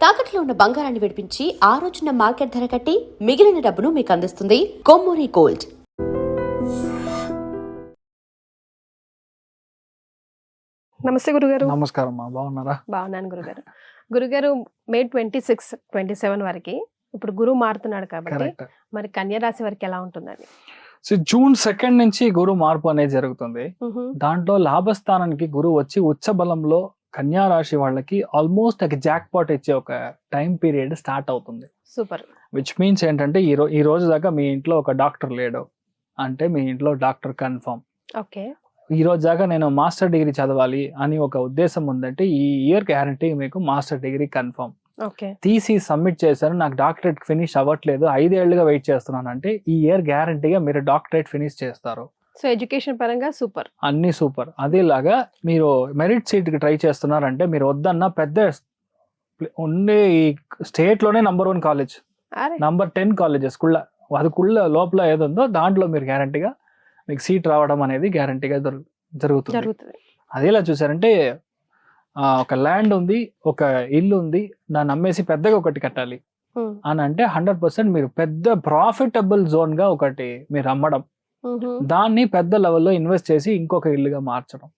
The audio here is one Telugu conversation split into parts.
తాకట్లో ఉన్న బంగారాన్ని విడిపించి ఆ రోజున మార్కెట్ ధర కట్టి మిగిలిన డబ్బును మీకు అందిస్తుంది కొమ్మూరి గోల్డ్. నమస్తే గురుగారు. నమస్కారం. బాగున్నారా? బాగున్నాను గురుగారు. గురుగారు, మే 26, 27 వరకు ఇప్పుడు గురువు మారుతున్నాడు కాబట్టి మరి కన్యా రాశి వారికి ఎలా ఉంటుందని? సో జూన్ 2 నుంచి గురువు మార్పు అనేది జరుగుతుంది. దాంట్లో లాభస్థానానికి గురువు వచ్చి ఉచ్చ బలంలో కన్యా రాశి వాళ్ళకి ఆల్మోస్ట్ ఒక జాక్ పాట్ ఇచ్చే ఒక టైం పీరియడ్ స్టార్ట్ అవుతుంది. సూపర్. విచ్ మీన్స్ ఏంటంటే ఈ రోజు దాకా మీ ఇంట్లో ఒక డాక్టర్ లేడు అంటే మీ ఇంట్లో డాక్టర్ కన్ఫర్మ్. ఓకే. ఈ రోజు దాకా నేను మాస్టర్ డిగ్రీ చదవాలి అని ఒక ఉద్దేశం ఉందంటే ఈ ఇయర్ గ్యారంటీ మీకు మాస్టర్ డిగ్రీ కన్ఫర్మ్. ఓకే. తీసి సబ్మిట్ చేశారు, నాకు డాక్టరేట్ ఫినిష్ అవ్వట్లేదు, 5 ఏళ్లుగా వెయిట్ చేస్తున్నాను అంటే ఈ ఇయర్ గ్యారంటీగా మీరు డాక్టరేట్ ఫినిష్ చేస్తారు. సో ఎడ్యుకేషన్ పరంగా సూపర్, అన్ని సూపర్. అదేలాగా మీరు మెరిట్ సీట్ కి ట్రై చేస్తున్నారంటే మీరు వద్దన్న పెద్ద ఉండే ఈ స్టేట్ లోనే నంబర్ 1 కాలేజ్, నంబర్ 10 కాలేజెస్ కుళ్ళ అది కుళ్ళ లోపల ఏదుందో దాంట్లో మీరు గ్యారంటీగా మీకు సీట్ రావడం అనేది గ్యారంటీగా జరుగుతుంది. అదేలా చూసారంటే ఒక ల్యాండ్ ఉంది, ఒక ఇల్లు ఉంది, దాన్ని అమ్మేసి పెద్దగా ఒకటి కట్టాలి అని అంటే 100% మీరు పెద్ద ప్రాఫిటబుల్ జోన్ గా ఒకటి మీరు అమ్మడం, దాన్ని పెద్ద లెవెల్లో ఇన్వెస్ట్ చేసి ఇంకొక ఇల్లుగా మార్చడం,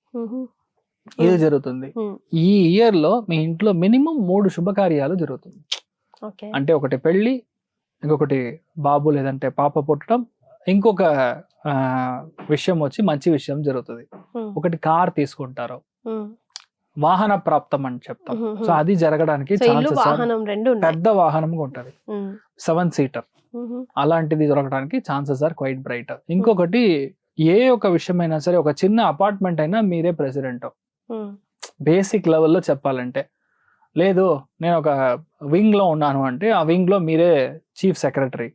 ఇది జరుగుతుంది. ఈ ఇయర్ లో మీ ఇంట్లో మినిమం 3 శుభకార్యాలు జరుగుతుంది. అంటే ఒకటి పెళ్లి, ఇంకొకటి బాబు లేదంటే పాప పుట్టడం, ఇంకొక విషయం వచ్చి మంచి విషయం జరుగుతుంది. ఒకటి కార్ తీసుకుంటారు, వాహన ప్రాప్తం అని చెప్తాం. సో అది జరగడానికి పెద్ద వాహనం ఉంటది, 7 సీటర్, అలాంటిది దొరకడానికి ఛాన్సెస్ ఆర్ క్వైట్ బ్రైట్. ఇంకొకటి ఏ ఒక విషయమైనా సరే, ఒక చిన్న అపార్ట్మెంట్ అయినా మీరే ప్రెసిడెంట్. బేసిక్ లెవెల్లో చెప్పాలంటే, లేదు నేను ఒక వింగ్ లో ఉన్నాను అంటే ఆ వింగ్ లో మీరే chief secretary.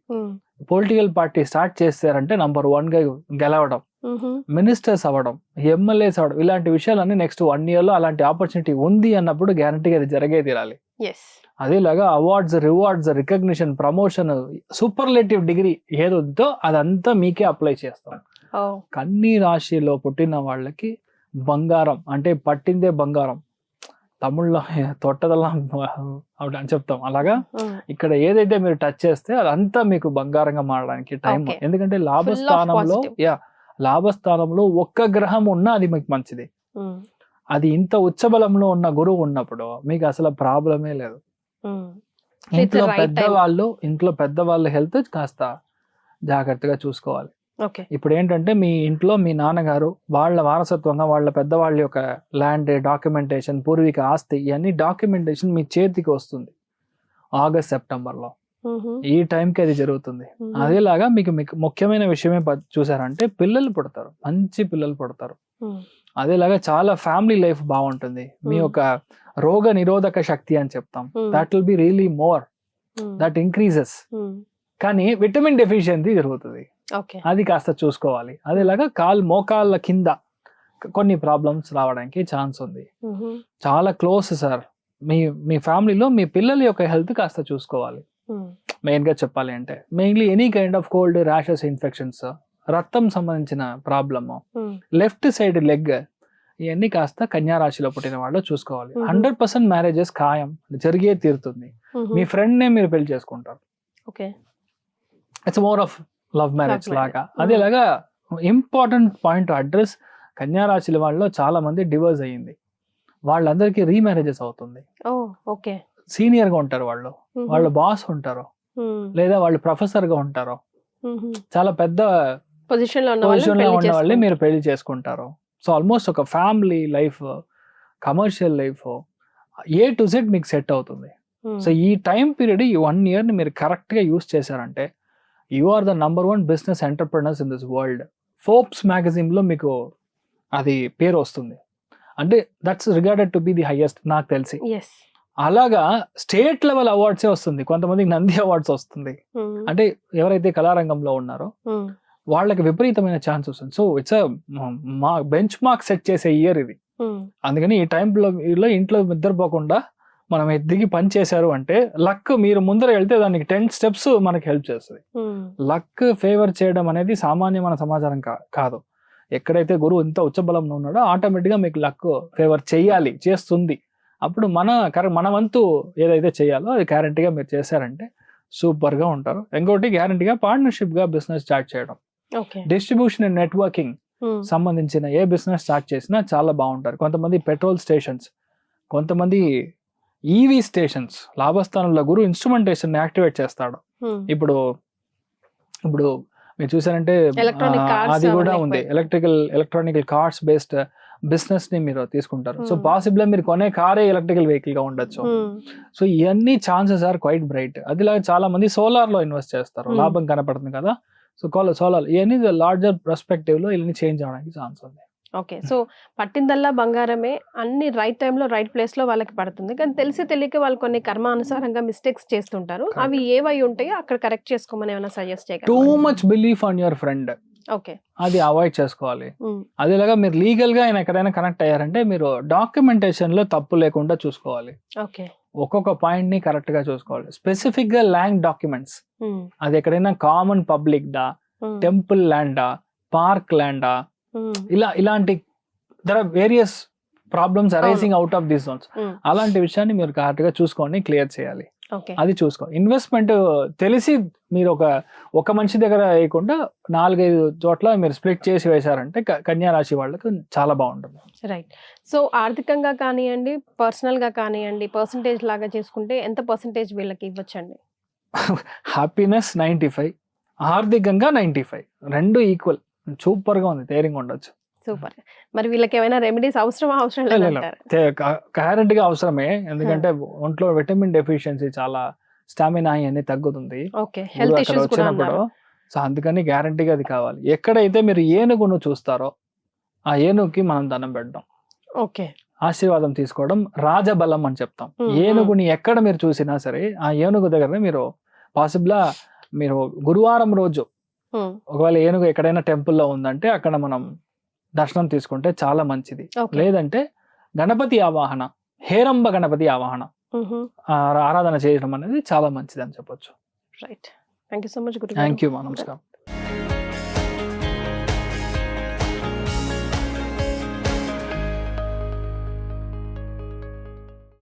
Political party start చేస్తారంటే నంబర్ 1 గా గెలవడం, మినిస్టర్స్ అవ్వడం, ఎమ్మెల్యేస్ అవ్వడం, ఇలాంటి విషయాలన్నీ నెక్స్ట్ 1 year లో అలాంటి ఆపర్చునిటీ ఉంది అన్నప్పుడు గ్యారంటీగా అది జరిగే తీరాలి. అదేలాగా awards, rewards, recognition, promotion, superlative degree ఏదో అదంతా మీకే అప్లై చేస్తాం. కన్నీ రాశిలో పుట్టిన వాళ్ళకి బంగారం అంటే పట్టిందే బంగారం, తమిళ్లో తొట్టదల్లా అని చెప్తాం. అలాగా ఇక్కడ ఏదైతే మీరు టచ్ చేస్తే అదంతా మీకు బంగారంగా మారడానికి టైం. ఎందుకంటే లాభస్థానంలో ఒక్క గ్రహం ఉన్నా అది మీకు మంచిది. అది ఇంత ఉచ్చబలంలో ఉన్న గురువు ఉన్నప్పుడు మీకు అసలు ప్రాబ్లమే లేదు. ఇంట్లో పెద్దవాళ్ళ హెల్త్ కాస్త జాగ్రత్తగా చూసుకోవాలి. ఇప్పుడు ఏంటంటే మీ ఇంట్లో మీ నాన్నగారు వాళ్ళ వారసత్వంగా వాళ్ళ పెద్దవాళ్ళ యొక్క ల్యాండ్ డాక్యుమెంటేషన్, పూర్వీక ఆస్తి, ఇవన్నీ డాక్యుమెంటేషన్ మీ చేతికి వస్తుంది ఆగస్ట్ సెప్టెంబర్లో. ఈ టైంకి అది జరుగుతుంది. అదేలాగా మీకు ముఖ్యమైన విషయమే చూసారంటే పిల్లలు పుడతారు, మంచి పిల్లలు పుడతారు. అదేలాగా చాలా ఫ్యామిలీ లైఫ్ బాగుంటుంది. మీ యొక్క రోగ నిరోధక శక్తి అని చెప్తాం, that will be really more, that increases. కానీ విటమిన్ డెఫిషియన్సీ జరుగుతుంది, అది కాస్త చూసుకోవాలి. అదేలాగా మోకాళ్ళ కింద కొన్ని ప్రాబ్లమ్స్ రావడానికి ఛాన్స్ ఉంది. చాలా క్లోజ్ సార్, మీ ఫ్యామిలీలో మీ పిల్లల యొక్క హెల్త్ కాస్త చూసుకోవాలి. మెయిన్ గా చెప్పాలి అంటే mainly any kind of cold, rashes, infections, రక్తం సంబంధించిన ప్రాబ్లమ్, లెఫ్ట్ సైడ్ లెగ్, ఇవన్నీ కాస్త కన్యా రాశిలో పుట్టిన వాళ్ళు చూసుకోవాలి. 100% మ్యారేజెస్ ఖాయం, జరిగే తీరుతుంది. మీ ఫ్రెండ్ నే మీరు పెళ్లి చేసుకుంటారు. It's more of love marriage లాగా. అదేలాగా ఇంపార్టెంట్ పాయింట్ అడ్రస్, కన్యా రాశి వాళ్ళలో చాలా మంది డివోర్స్ అయ్యింది, వాళ్ళందరికీ రీమ్యారేజెస్ అవుతుంది. సీనియర్ గా ఉంటారు వాళ్ళు బాస్ ఉంటారు, లేదా వాళ్ళు ప్రొఫెసర్ గా ఉంటారు, చాలా పెద్ద పొజిషన్ లో ఉన్న వాళ్ళే మీరు పెళ్లి చేసుకుంటారు. సో ఆల్మోస్ట్ ఒక family life, commercial life, A to Z మీకు సెట్ అవుతుంది. సో ఈ టైం పీరియడ్, ఈ 1 year ని మీరు కరెక్ట్ గా యూస్ చేశారంటే you are the number 1 business entrepreneurs in this world. Forbes magazine లో మీకు అది పేరు వస్తుంది. అంటే that's regarded to be the highest నాకు తెలిసి. అలాగా స్టేట్ లెవెల్ అవార్డ్సే వస్తుంది, కొంతమందికి నంది అవార్డ్స్ వస్తుంది. అంటే ఎవరైతే కళారంగంలో ఉన్నారో వాళ్ళకి విపరీతమైన ఛాన్స్ వస్తుంది. So it's bench mark set చేసే ఇయర్ ఇది. అందుకని ఈ టైంలో ఇంట్లో నిద్రపోకుండా మనం దిగి పని చేశారు అంటే లక్ మీరు ముందర వెళ్తే దానికి 10 steps మనకి హెల్ప్ చేస్తుంది. లక్ ఫేవర్ చేయడం అనేది సామాన్యమైన సమాచారం కాదు. ఎక్కడైతే గురువు ఇంత ఉచ్చబలంలో ఉన్నాడో ఆటోమేటిక్ గా మీకు లక్ ఫేవర్ చేయాలి, చేస్తుంది. అప్పుడు మన వంతు ఏదైతే చేయాలో అది గ్యారంటీగా మీరు చేశారంటే సూపర్ గా ఉంటారు. ఇంకోటి గ్యారంటీగా పార్ట్నర్షిప్ గా బిజినెస్ స్టార్ట్ చేయడం, ఓకే. డిస్ట్రిబ్యూషన్ అండ్ నెట్వర్కింగ్ సంబంధించిన ఏ బిజినెస్ స్టార్ట్ చేసినా చాలా బాగుంటారు. కొంతమంది పెట్రోల్ స్టేషన్స్, కొంతమంది ఈవీ స్టేషన్స్, లాభస్థానంలో గురు ఇన్స్ట్రుమెంటేషన్ యాక్టివేట్ చేస్తాడు. ఇప్పుడు మీరు చూసారంటే Electronic cars అది కూడా అవన్నీ ఉంది. ఎక్కువై. ఎలక్ట్రానిక్ కార్స్ బేస్డ్ బిజినెస్ ని మీరు తీసుకుంటారు. సో పాసిబుల్ మీరు కొనే కారే ఎలక్ట్రికల్ వెహికల్ గా ఉండొచ్చు. సో ఇవన్నీ ఛాన్సెస్ ఆర్ క్వైట్ బ్రైట్. అదిలాగా చాలా మంది సోలార్ లో ఇన్వెస్ట్ చేస్తారు, లాభం కనపడుతుంది కదా. సో సోలార్ ఇవన్నీ లార్జర్ పర్స్పెక్టివ్ లో ఇవన్నీ చేంజ్ అవడానికి ఛాన్స్ ఉంది. ఓకే. సో పట్టిందల్లా బంగారమే, అన్ని రైట్ టైంలో రైట్ ప్లేస్ లో వాళ్ళకి పడుతుంది. కానీ తెలిసి తెలియక వాళ్ళు కొన్ని కర్మానుసారంగా మిస్టేక్స్ చేస్తుంటారు. అవి ఏవై ఉంటాయో అక్కడ కరెక్ట్ చేసుకోమని ఏమైనా సజెస్ట్ టూ చేయగలరా? Much belief on your friend, okay. అది అవాయిడ్ చేసుకోవాలి. అదేలాగా మీరు లీగల్ గా ఆయన ఎక్కడైనా కనెక్ట్ అయ్యారంటే మీరు డాక్యుమెంటేషన్ లో తప్పు లేకుండా చూసుకోవాలి. ఓకే. ఒక్కొక్క పాయింట్ ని కరెక్ట్ గా చూసుకోవాలి. స్పెసిఫిక్ గా ల్యాండ్ డాక్యుమెంట్స్, అది ఎక్కడైనా కామన్ పబ్లిక్ దా, టెంపుల్ ల్యాండా, పార్క్ ల్యాండా, ఇలాంటి there are various problems arising out of these zones. అలాంటి విషయాన్ని మీరు కరెక్ట్ గా చూసుకొని క్లియర్ చేయాలి. అది చూసుకో. ఇన్వెస్ట్మెంట్ తెలిసి మీరు ఒక మనిషి దగ్గర వేయకుండా 4-5 చోట్ల మీరు స్ప్లిట్ చేసి వేశారంటే కన్యా రాశి వాళ్ళకి చాలా బాగుంటుంది. రైట్. సో ఆర్థికంగా కానివ్వండి, పర్సనల్ గా కానివ్వండి, పర్సంటేజ్ లాగా చేసుకుంటే ఎంత పర్సంటేజ్ వీళ్ళకి ఇవ్వచ్చండి? హ్యాపీనెస్ 95, ఆర్థికంగా 95, రెండు ఈక్వల్. సూపర్ గా ఉంది, ధైర్యంగా ఉండొచ్చు. సూపర్. మరి వీళ్ళకి ఏమైనా రెమెడీస్ అవసరం లేదంటారా? కరెంట్ గా అవసరమే, ఎందుకంటే ఒంట్లో విటమిన్ డెఫిషియన్సీ, చాలా స్టామినా అన్ని తగ్గుతుంది ఓకే. హెల్త్ ఇష్యూస్ కూడా వచ్చినప్పుడు. సో అందుకని గ్యారంటీగా అది కావాలి. ఎక్కడైతే మీరు ఏనుగును చూస్తారో ఆ ఏనుగుకి మనం దండం పెట్టడం, ఓకే, ఆశీర్వాదం తీసుకోవడం రాజబలం అని చెప్తాం. ఏనుగుని ఎక్కడ మీరు చూసినా సరే ఆ ఏనుగు దగ్గర మీరు పాసిబుల్ మీరు గురువారం రోజు ఒకవేళ ఏనుగు ఎక్కడైనా టెంపుల్లో ఉందంటే అక్కడ మనం దర్శనం తీసుకుంటే చాలా మంచిది. లేదంటే గణపతి ఆవాహన, హేరంబ గణపతి ఆవాహన ఆరాధన చేయడం అనేది చాలా మంచిది అని చెప్పొచ్చు. Right. Thank you so much. Thank you. నమస్కారం.